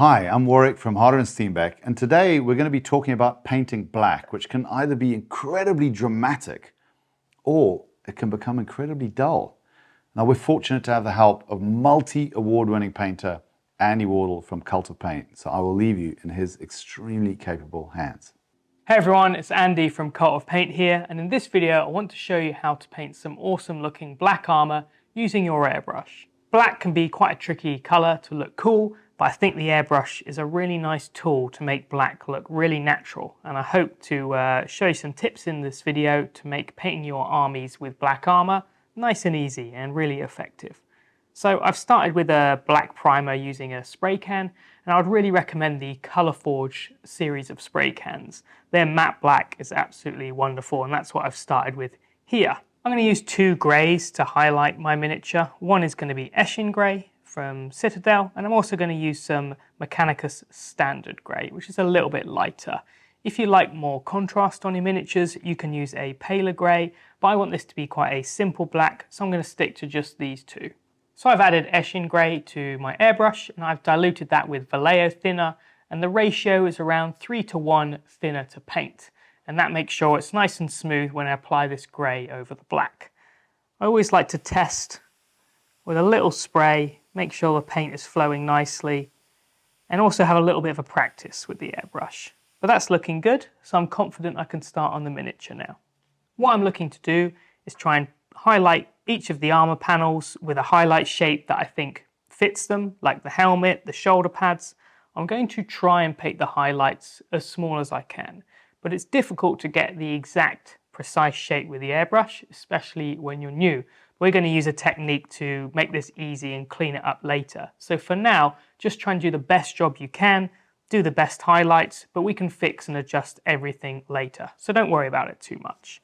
Hi, I'm Warwick from Harder&Steenbeck, and today we're going to be talking about painting black, which can either be incredibly dramatic or it can become incredibly dull. Now, we're fortunate to have the help of multi-award-winning painter Andy Wardle from Cultofpaint, so I will leave you in his extremely capable hands. Hey everyone, it's Andy from cultofpaint here, and in this video I want to show you how to paint some awesome looking black armor using your airbrush. Black can be quite a tricky color to look cool, but I think the airbrush is a really nice tool to make black look really natural, and I hope to show you some tips in this video to make painting your armies with black armor nice and easy and really effective. So I've started with a black primer using a spray can, and I would really recommend the Colourforge series of spray cans. Their matte black is absolutely wonderful, and that's what I've started with here. I'm going to use two greys to highlight my miniature. One is going to be Shin grey from Citadel, and I'm also going to use some Mechanicus standard grey, which is a little bit lighter. If you like more contrast on your miniatures, you can use a paler grey, but I want this to be quite a simple black, so I'm going to stick to just these two. So I've added Shin grey to my airbrush, and I've diluted that with Vallejo thinner, and the ratio is around 3:1 thinner to paint, and that makes sure it's nice and smooth when I apply this grey over the black. I always like to test with a little spray, make sure the paint is flowing nicely, and also have a little bit of a practice with the airbrush. But that's looking good, so I'm confident I can start on the miniature now. What I'm looking to do is try and highlight each of the armor panels with a highlight shape that I think fits them, like the helmet, the shoulder pads. I'm going to try and paint the highlights as small as I can, but it's difficult to get the exact precise shape with the airbrush, especially when you're new. We're going to use a technique to make this easy and clean it up later. So for now, just try and do the best job you can, do the best highlights, but we can fix and adjust everything later. So don't worry about it too much.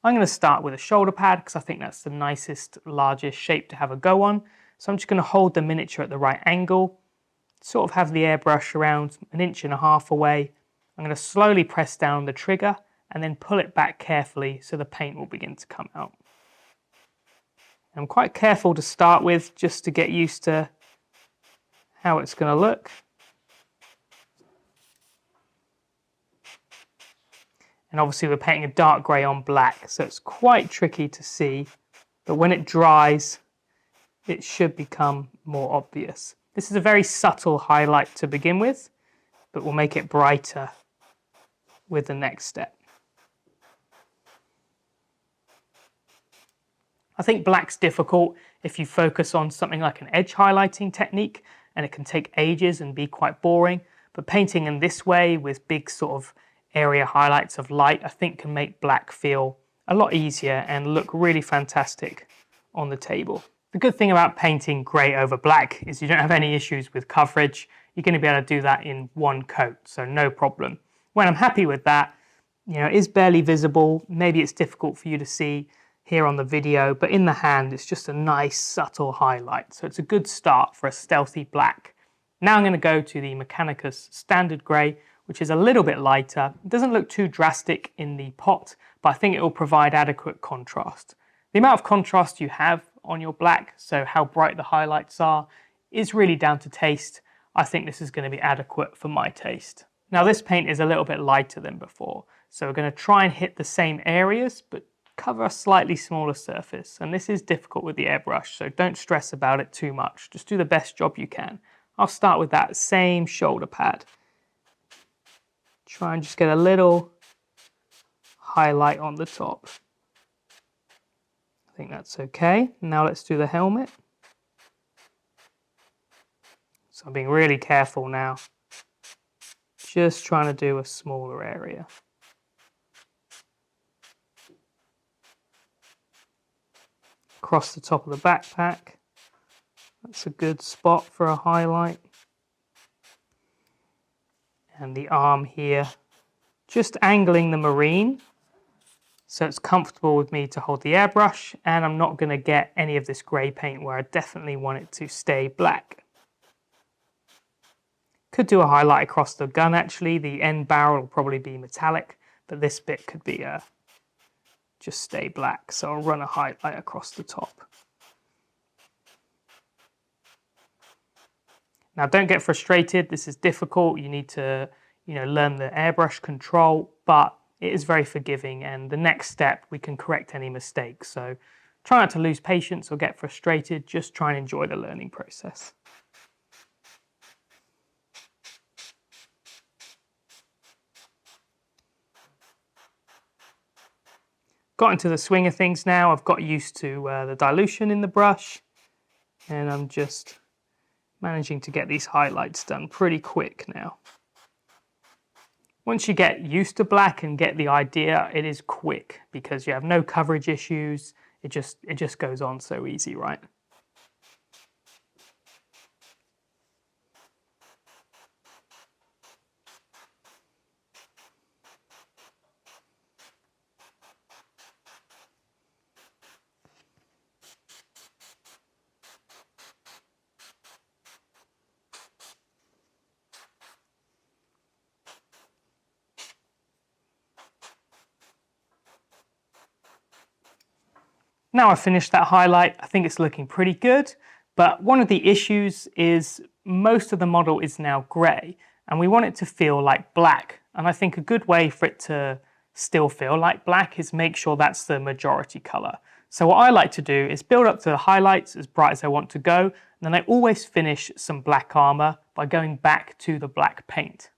I'm going to start with a shoulder pad because I think that's the nicest, largest shape to have a go on. So I'm just going to hold the miniature at the right angle, sort of have the airbrush around 1.5 inches away. I'm going to slowly press down the trigger and then pull it back carefully so the paint will begin to come out. I'm quite careful to start with just to get used to how it's going to look. And obviously we're painting a dark grey on black, so it's quite tricky to see, but when it dries, it should become more obvious. This is a very subtle highlight to begin with, but we'll make it brighter with the next step. I think black's difficult if you focus on something like an edge highlighting technique, and it can take ages and be quite boring, but painting in this way with big sort of area highlights of light, I think can make black feel a lot easier and look really fantastic on the table. The good thing about painting grey over black is you don't have any issues with coverage. You're going to be able to do that in one coat, so no problem. When I'm happy with that, it is barely visible. Maybe it's difficult for you to see here on the video, but in the hand it's just a nice subtle highlight. So it's a good start for a stealthy black. Now I'm going to go to the Mechanicus standard grey, which is a little bit lighter. It doesn't look too drastic in the pot, but I think it will provide adequate contrast. The amount of contrast you have on your black, so how bright the highlights are, is really down to taste. I think this is going to be adequate for my taste. Now this paint is a little bit lighter than before, so we're going to try and hit the same areas, but cover a slightly smaller surface. And this is difficult with the airbrush, so don't stress about it too much. Just do the best job you can. I'll start with that same shoulder pad. Try and just get a little highlight on the top. I think that's okay. Now let's do the helmet. So I'm being really careful now. Just trying to do a smaller area. Across the top of the backpack. That's a good spot for a highlight. And the arm here, just angling the marine so it's comfortable with me to hold the airbrush, and I'm not going to get any of this grey paint where I definitely want it to stay black. Could do a highlight across the gun actually. The end barrel will probably be metallic, but this bit could be just stay black, so I'll run a highlight across the top. Now don't get frustrated, this is difficult, you need to learn the airbrush control, but it is very forgiving, and the next step we can correct any mistakes. So try not to lose patience or get frustrated, just try and enjoy the learning process. Got into the swing of things now. I've got used to the dilution in the brush, and I'm just managing to get these highlights done pretty quick now. Once you get used to black and get the idea, it is quick because you have no coverage issues. It just goes on so easy, right? Now I've finished that highlight, I think it's looking pretty good, but one of the issues is most of the model is now grey, and we want it to feel like black. And I think a good way for it to still feel like black is make sure that's the majority colour. So what I like to do is build up to the highlights as bright as I want to go, and then I always finish some black armour by going back to the black paint.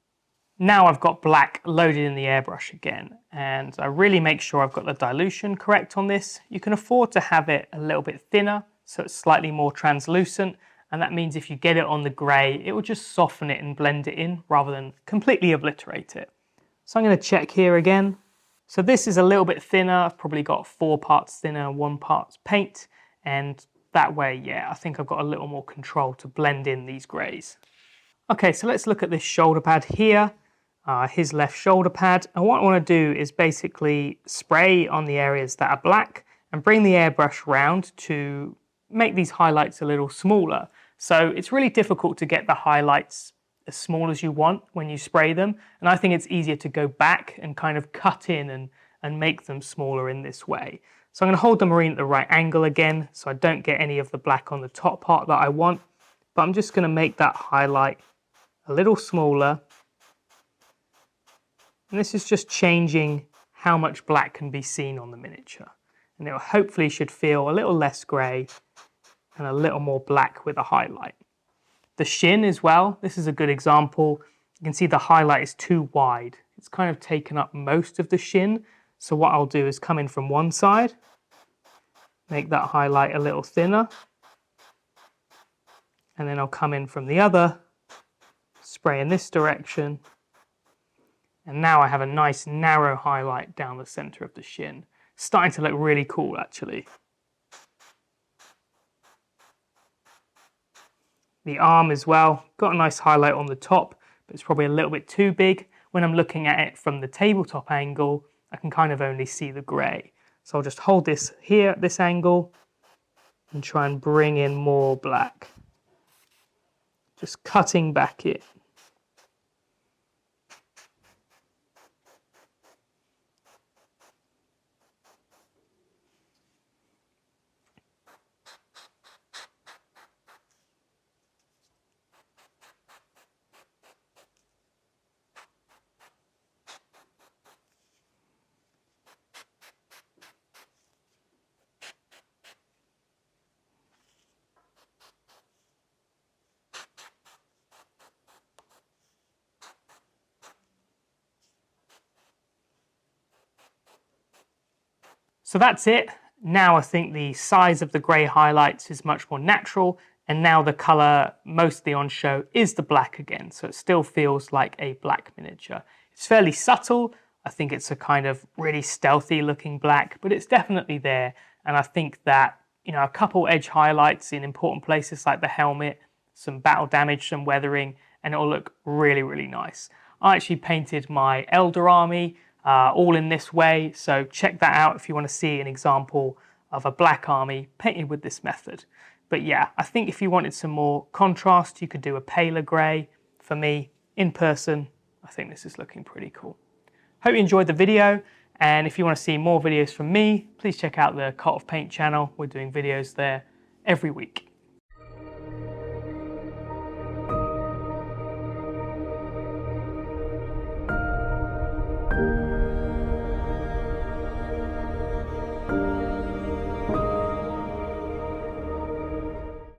Now I've got black loaded in the airbrush again, and I really make sure I've got the dilution correct on this. You can afford to have it a little bit thinner, so it's slightly more translucent, and that means if you get it on the grey, it will just soften it and blend it in rather than completely obliterate it. So I'm going to check here again. So this is a little bit thinner. I've probably got 4 parts thinner, 1 part paint, and that way, yeah, I think I've got a little more control to blend in these greys. Okay, so let's look at this shoulder pad here. His left shoulder pad, and what I want to do is basically spray on the areas that are black and bring the airbrush round to make these highlights a little smaller. So it's really difficult to get the highlights as small as you want when you spray them, and I think it's easier to go back and kind of cut in and make them smaller in this way. So I'm going to hold the marine at the right angle again so I don't get any of the black on the top part that I want, but I'm just going to make that highlight a little smaller. And this is just changing how much black can be seen on the miniature. And it hopefully should feel a little less grey and a little more black with a highlight. The Shin as well, this is a good example. You can see the highlight is too wide. It's kind of taken up most of the Shin. So what I'll do is come in from one side, make that highlight a little thinner, and then I'll come in from the other, spray in this direction, and now I have a nice narrow highlight down the center of the Shin. Starting to look really cool, actually. The arm as well, got a nice highlight on the top, but it's probably a little bit too big. When I'm looking at it from the tabletop angle, I can kind of only see the grey. So I'll just hold this here at this angle and try and bring in more black. Just cutting back it. So that's it. Now I think the size of the grey highlights is much more natural, and now the colour mostly on show is the black again, so it still feels like a black miniature. It's fairly subtle. I think it's a kind of really stealthy looking black, but it's definitely there, and I think that, you know, a couple edge highlights in important places like the helmet, some battle damage, some weathering, and it'll look really, really nice. I actually painted my Elder army all in this way, so check that out if you want to see an example of a black army painted with this method. But yeah, I think if you wanted some more contrast, you could do a paler grey. For me, in person, I think this is looking pretty cool. Hope you enjoyed the video, and if you want to see more videos from me, please check out the Cult of Paint channel. We're doing videos there every week.